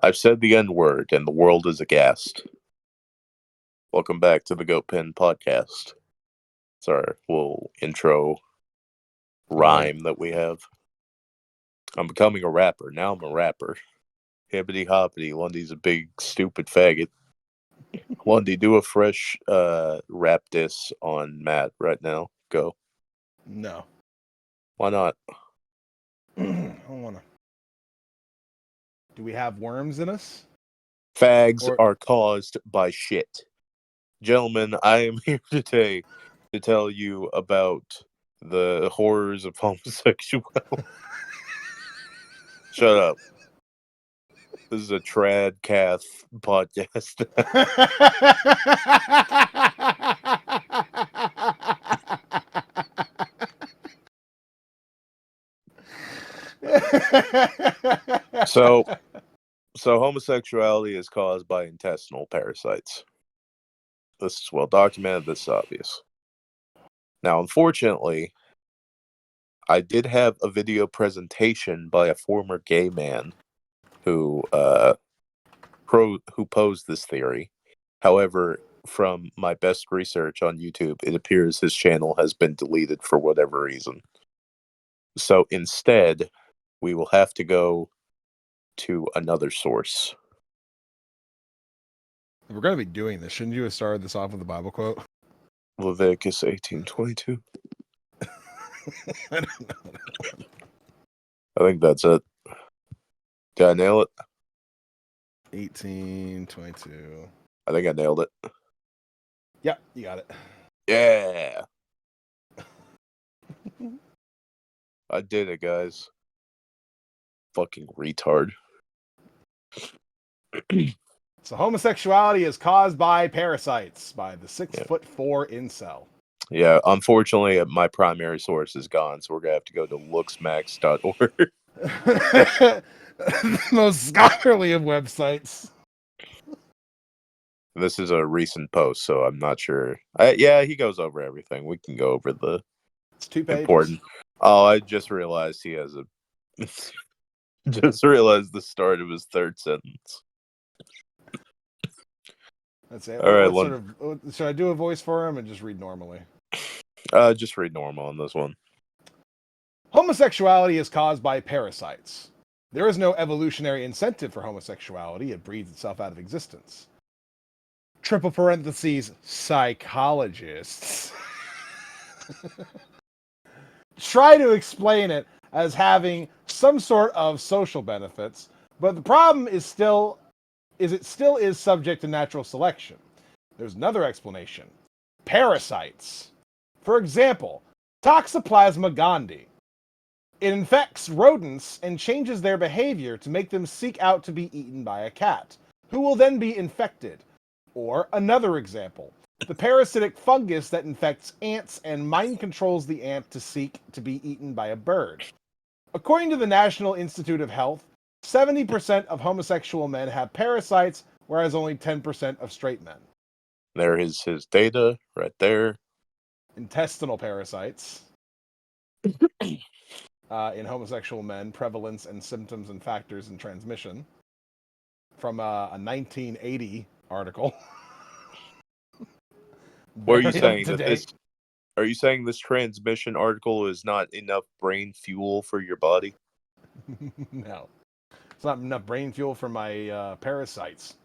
I've said the N word, and the world is aghast. Welcome back to the Goat Pen Podcast. It's our little intro rhyme that we have. I'm becoming a rapper. Now I'm a rapper. Hibbity hoppity. Lundy's a big, stupid faggot. Lundy, do a fresh rap diss on Matt right now. Go. No. Why not? I don't want to. Do we have worms in us? Fags are caused by shit. Gentlemen, I am here today to tell you about the horrors of homosexuality. Shut up. This is a trad cath podcast. So homosexuality is caused by intestinal parasites. This is well documented. This is obvious. Now, unfortunately, I did have a video presentation by a former gay man who posed this theory. However, from my best research on YouTube, it appears his channel has been deleted for whatever reason. So instead, we will have to go to another source. If we're going to be doing this, shouldn't you have started this off with a Bible quote? Leviticus 18:22. I don't know. I think that's it. Did I nail it? 18:22. I think I nailed it. Yep, you got it. Yeah. I did it, guys. Fucking retard. So homosexuality is caused by parasites by the 6'4" incel. Yeah, unfortunately, my primary source is gone, so we're gonna have to go to looksmax.org. The most scholarly of websites. This is a recent post, so I'm not sure. Yeah, he goes over everything. We can go over the important. Oh, I just realized he has a. Just realized the start of his third sentence. That's it. All right, should I do a voice for him and just read normally? Just read normal on this one. Homosexuality is caused by parasites. There is no evolutionary incentive for homosexuality. It breeds itself out of existence. Triple parentheses, psychologists try to explain it as having some sort of social benefits, but the problem is it still is subject to natural selection. There's another explanation. Parasites. For example, Toxoplasma gondii. It infects rodents and changes their behavior to make them seek out to be eaten by a cat, who will then be infected. Or another example, the parasitic fungus that infects ants and mind controls the ant to seek to be eaten by a bird. According to the National Institute of Health, 70% of homosexual men have parasites, whereas only 10% of straight men. There is his data right there. Intestinal parasites in homosexual men, prevalence and symptoms and factors in transmission, from a 1980 article. What are you saying that this? Are you saying this transmission article is not enough brain fuel for your body? No. It's not enough brain fuel for my parasites.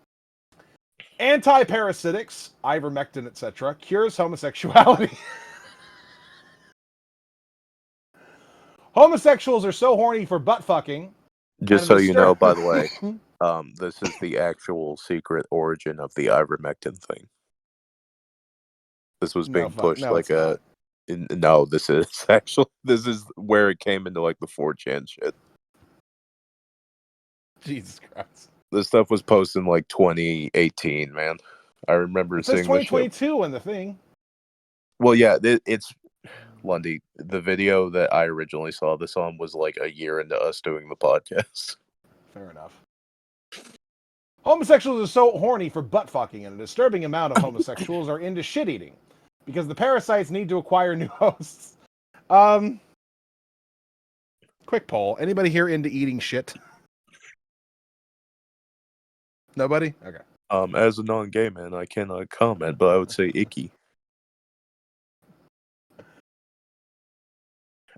Antiparasitics, ivermectin, etc., cures homosexuality. Homosexuals are so horny for butt fucking. Just so you know, by the way, this is the actual secret origin of the ivermectin thing. This was being pushed like a. No, this is actually where it came into like the 4chan shit. Jesus Christ. This stuff was posted in like 2018, man. I remember seeing this. 2022 when the thing. Well, yeah, it's Lundy. The video that I originally saw this on was like a year into us doing the podcast. Fair enough. Homosexuals are so horny for butt fucking, and a disturbing amount of homosexuals are into shit eating because the parasites need to acquire new hosts. Quick poll: anybody here into eating shit? Nobody? Okay. As a non-gay man, I cannot comment, but I would say icky.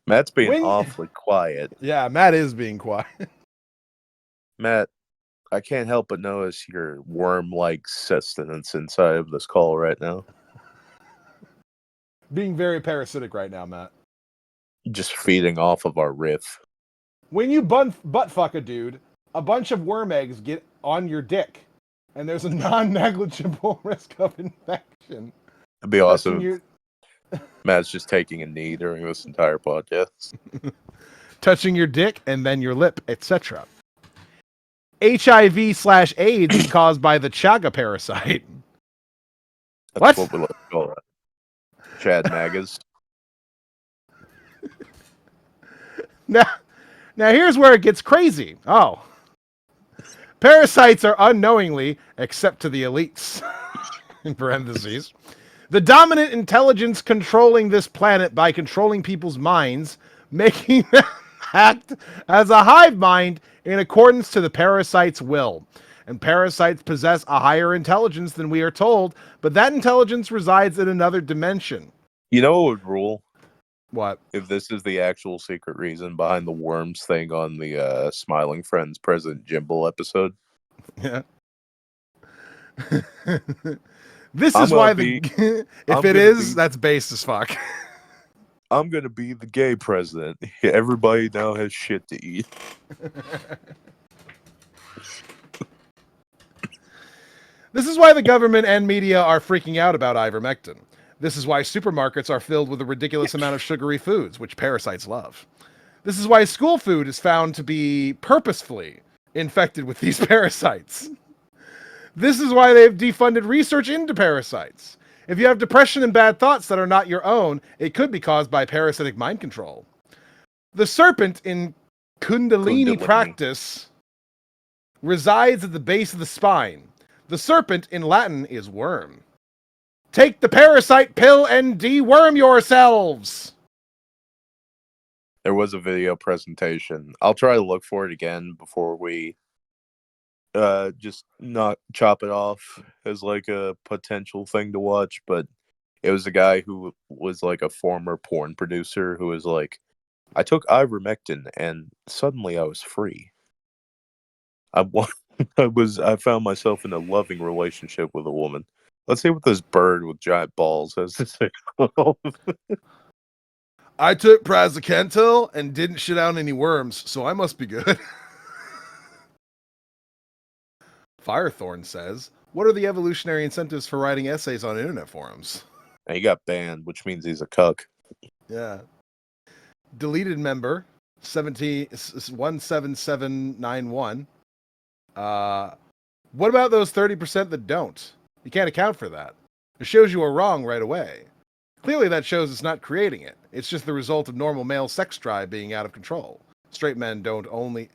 Matt's being When- awfully quiet. Yeah, Matt is being quiet. Matt, I can't help but notice your worm-like sustenance inside of this call right now. Being very parasitic right now, Matt. Just feeding off of our riff. When you butt fuck a dude, a bunch of worm eggs get on your dick, and there's a non-negligible risk of infection. It'd be Touching awesome. your, Matt's just taking a knee during this entire podcast. touching your dick and then your lip, etc. HIV/AIDS is caused by the Chaga parasite. That's What? what we like to call it. Chad Magas. Now here's where it gets crazy. Oh. Parasites are unknowingly, except to the elites, in parentheses, the dominant intelligence controlling this planet by controlling people's minds, making them act as a hive mind in accordance to the parasite's will. And parasites possess a higher intelligence than we are told, but that intelligence resides in another dimension. You know what would rule? What? If this is the actual secret reason behind the worms thing on the Smiling Friends President Jimbo episode. Yeah. This is why if it is, that's base as fuck. I'm gonna be the gay president. Everybody now has shit to eat. This is why the government and media are freaking out about ivermectin. This is why supermarkets are filled with a ridiculous amount of sugary foods, which parasites love. This is why school food is found to be purposefully infected with these parasites. This is why they've defunded research into parasites. If you have depression and bad thoughts that are not your own, it could be caused by parasitic mind control. The serpent in Kundalini practice resides at the base of the spine. The serpent in Latin is worm. Take the parasite pill and deworm yourselves. There was a video presentation. I'll try to look for it again before we just not chop it off as like a potential thing to watch, but it was a guy who was like a former porn producer who was like, I took ivermectin and suddenly I was free. I found myself in a loving relationship with a woman. Let's see what this bird with giant balls has to say. I took praziquantel and didn't shit out any worms, so I must be good. Firethorn says, what are the evolutionary incentives for writing essays on internet forums? And he got banned, which means he's a cuck. Yeah. Deleted member, 17791. What about those 30% that don't? You can't account for that. It shows you are wrong right away. Clearly that shows it's not creating it. It's just the result of normal male sex drive being out of control. Straight men don't only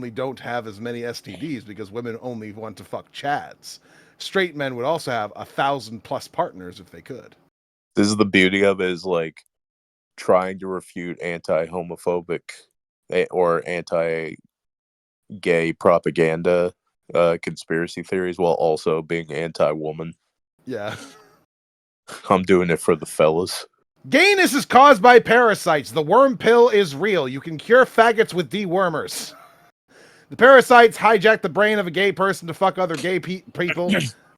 don't have as many STDs because women only want to fuck chads. Straight men would also have 1,000+ partners if they could. This is the beauty of it, is like trying to refute anti-homophobic or anti-gay propaganda conspiracy theories while also being anti-woman. Yeah. I'm doing it for the fellas. Gayness is caused by parasites. The worm pill is real. You can cure faggots with dewormers. The parasites hijack the brain of a gay person to fuck other gay people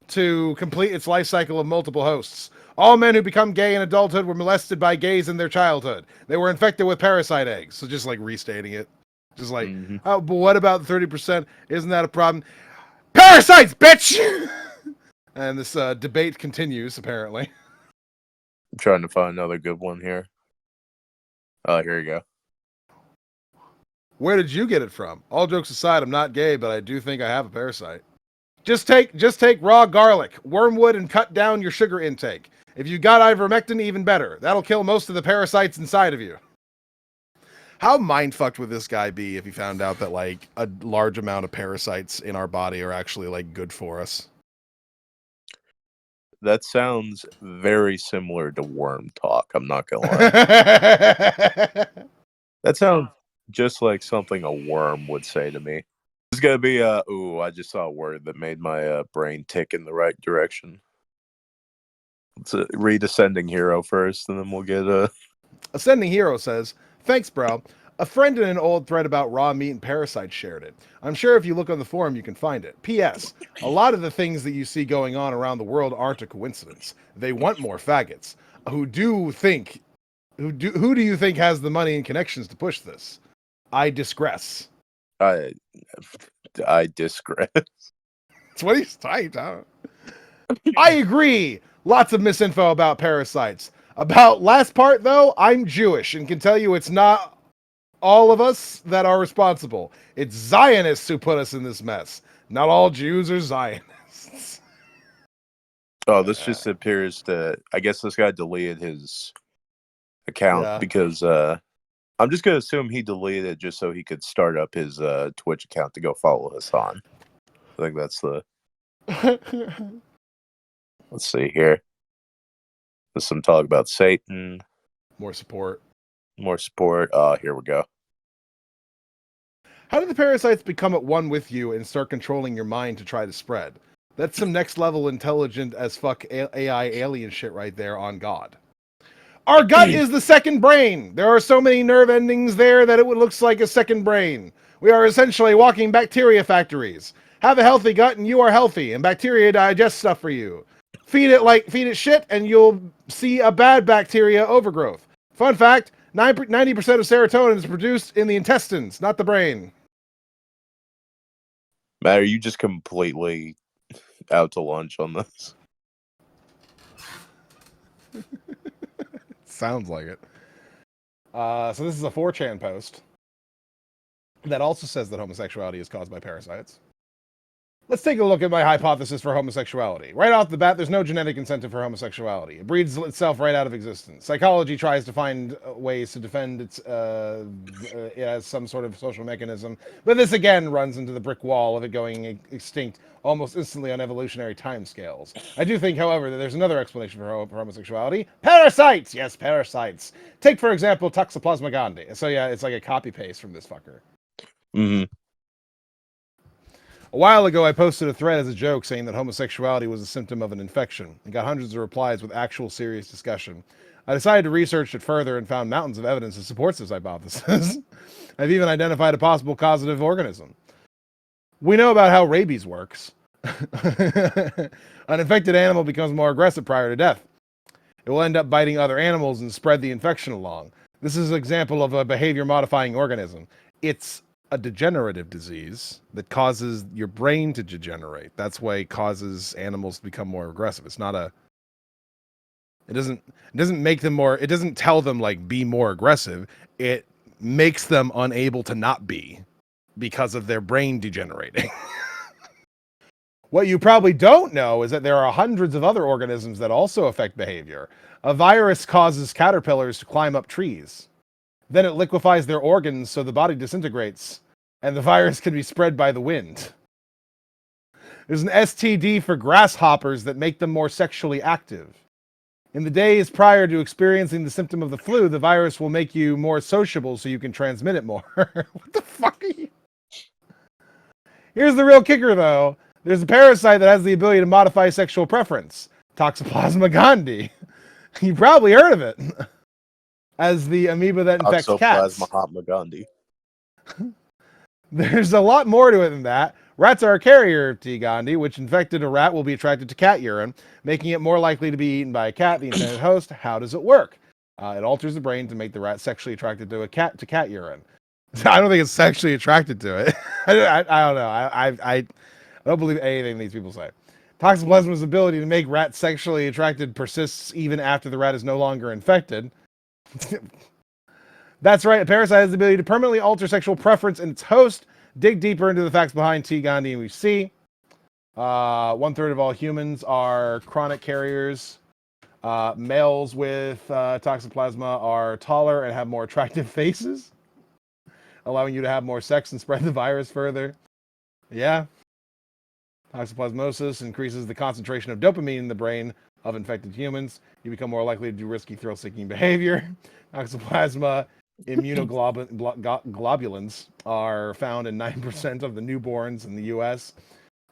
to complete its life cycle of multiple hosts. All men who become gay in adulthood were molested by gays in their childhood. They were infected with parasite eggs. So just like restating it. Just like, oh, but what about the 30%? Isn't that a problem? Parasites, bitch! And this debate continues, apparently. I'm trying to find another good one here. Here you go. Where did you get it from? All jokes aside, I'm not gay, but I do think I have a parasite. Just take raw garlic, wormwood, and cut down your sugar intake. If you got ivermectin, even better. That'll kill most of the parasites inside of you. How mind-fucked would this guy be if he found out that, like, a large amount of parasites in our body are actually, like, good for us? That sounds very similar to worm talk, I'm not gonna lie. That sounds just like something a worm would say to me. It's gonna be ooh, I just saw a word that made my brain tick in the right direction. Let's read Ascending Hero first, and then we'll get Ascending Hero says, "Thanks, bro. A friend in an old thread about raw meat and parasites shared it. I'm sure if you look on the forum, you can find it. P.S. A lot of the things that you see going on around the world aren't a coincidence. They want more faggots. Who do you think has the money and connections to push this? I digress." I digress. That's what he's typed. I agree. Lots of misinfo about parasites. About last part, though, I'm Jewish and can tell you it's not all of us that are responsible. It's Zionists who put us in this mess. Not all Jews are Zionists. Oh, this just appears to. I guess this guy deleted his account because I'm just gonna assume he deleted it just so he could start up his Twitch account to go follow Hassan. I think that's the. Let's see here. There's some talk about Satan. More support. More support. Oh, here we go. How did the parasites become at one with you and start controlling your mind to try to spread? That's some next level intelligent as fuck AI alien shit right there on God. Our gut is the second brain. There are so many nerve endings there that it looks like a second brain. We are essentially walking bacteria factories. Have a healthy gut and you are healthy, and bacteria digest stuff for you. Feed it shit and you'll see a bad bacteria overgrowth. Fun fact, 90% of serotonin is produced in the intestines, not the brain. Matt, are you just completely out to lunch on this? Sounds like it. So this is a 4chan post that also says that homosexuality is caused by parasites. Let's take a look at my hypothesis for homosexuality. Right off the bat, there's no genetic incentive for homosexuality. It breeds itself right out of existence. Psychology tries to find ways to defend it as some sort of social mechanism, but this again runs into the brick wall of it going extinct almost instantly on evolutionary timescales. I do think, however, that there's another explanation for homosexuality. Parasites! Yes, parasites. Take, for example, Toxoplasma gondii. So yeah, it's like a copy-paste from this fucker. Mm-hmm. A while ago, I posted a thread as a joke saying that homosexuality was a symptom of an infection and got hundreds of replies with actual serious discussion. I decided to research it further and found mountains of evidence that supports this hypothesis. I've even identified a possible causative organism. We know about how rabies works. An infected animal becomes more aggressive prior to death. It will end up biting other animals and spread the infection along. This is an example of a behavior-modifying organism. It's a degenerative disease that causes your brain to degenerate. That's why it causes animals to become more aggressive. It's not a. It doesn't make them more. It doesn't tell them like be more aggressive. It makes them unable to not be because of their brain degenerating. What you probably don't know is that there are hundreds of other organisms that also affect behavior. A virus causes caterpillars to climb up trees. Then it liquefies their organs so the body disintegrates, and the virus can be spread by the wind. There's an STD for grasshoppers that make them more sexually active. In the days prior to experiencing the symptom of the flu, the virus will make you more sociable so you can transmit it more. What the fuck are you? Here's the real kicker, though. There's a parasite that has the ability to modify sexual preference. Toxoplasma gondii. You probably heard of it. As the amoeba that infects cats. Toxoplasma gondii. There's a lot more to it than that. Rats are a carrier of T. gondii, which infected a rat will be attracted to cat urine, making it more likely to be eaten by a cat, the intended host. How does it work? It alters the brain to make the rat sexually attracted to cat urine. I don't think it's sexually attracted to it. I don't know. I don't believe anything these people say. Toxoplasma's ability to make rats sexually attracted persists even after the rat is no longer infected. That's right. A parasite has the ability to permanently alter sexual preference in its host. Dig deeper into the facts behind T. gondii, and we see 1/3 of all humans are chronic carriers. Males with Toxoplasma are taller and have more attractive faces, allowing you to have more sex and spread the virus further. Yeah. Toxoplasmosis increases the concentration of dopamine in the brain of infected humans. You become more likely to do risky thrill-seeking behavior. Toxoplasma Immunoglobulins are found in 9% of the newborns in the U.S.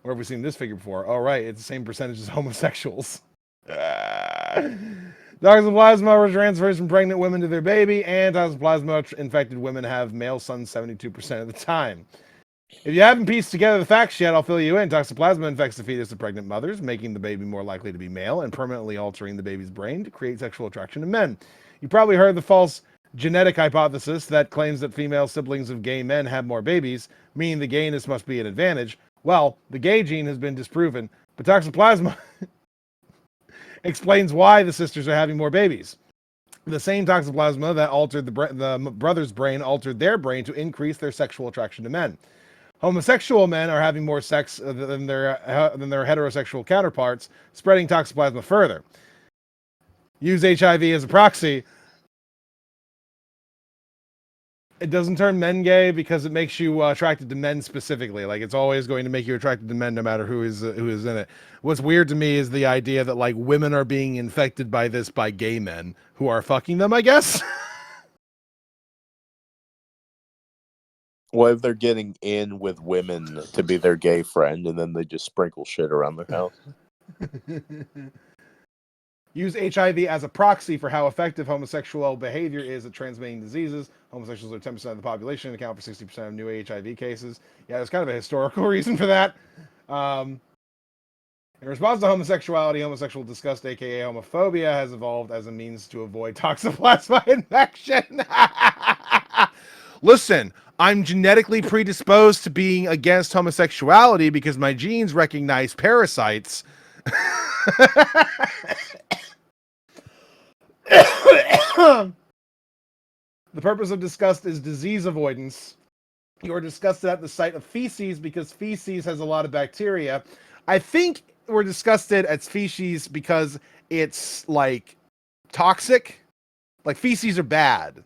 Where have we seen this figure before? Oh, right. It's the same percentage as homosexuals. Toxoplasma transfers from pregnant women to their baby, and toxoplasma infected women have male sons 72% of the time. If you haven't pieced together the facts yet, I'll fill you in. Toxoplasma infects the fetus of pregnant mothers, making the baby more likely to be male and permanently altering the baby's brain to create sexual attraction to men. You probably heard the false genetic hypothesis that claims that female siblings of gay men have more babies, meaning the gayness must be an advantage. Well, the gay gene has been disproven, but toxoplasma explains why the sisters are having more babies. The same toxoplasma that altered the brother's brain altered their brain to increase their sexual attraction to men. Homosexual men are having more sex than their heterosexual counterparts, spreading toxoplasma further. Use HIV as a proxy. It doesn't turn men gay because it makes you attracted to men specifically. Like, it's always going to make you attracted to men no matter who is in it. What's weird to me is the idea that like women are being infected by this by gay men who are fucking them, I guess. What if they're getting in with women to be their gay friend, and then they just sprinkle shit around their house? Use HIV as a proxy for how effective homosexual behavior is at transmitting diseases. Homosexuals are 10% of the population and account for 60% of new HIV cases. Yeah, there's kind of a historical reason for that. In response to homosexuality, homosexual disgust, aka homophobia, has evolved as a means to avoid toxoplasma infection. Listen, I'm genetically predisposed to being against homosexuality because my genes recognize parasites. The purpose of disgust is disease avoidance. You are disgusted at the sight of feces because feces has a lot of bacteria. I think we're disgusted at feces because it's like toxic. Like, feces are bad.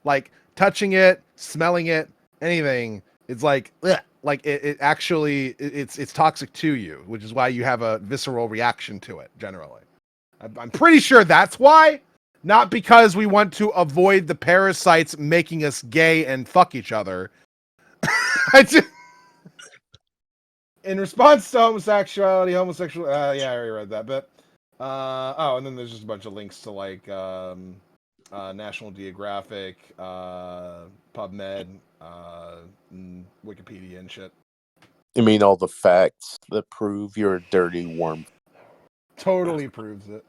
Like, touching it, smelling it, anything, it's like, ugh. Like it actually, it's toxic to you, which is why you have a visceral reaction to it generally. I'm pretty sure that's why. Not because we want to avoid the parasites making us gay and fuck each other. In response to homosexuality, yeah, I already read that bit. And then there's just a bunch of links to like National Geographic, PubMed, Wikipedia and shit. You mean all the facts that prove you're a dirty worm? Totally proves it.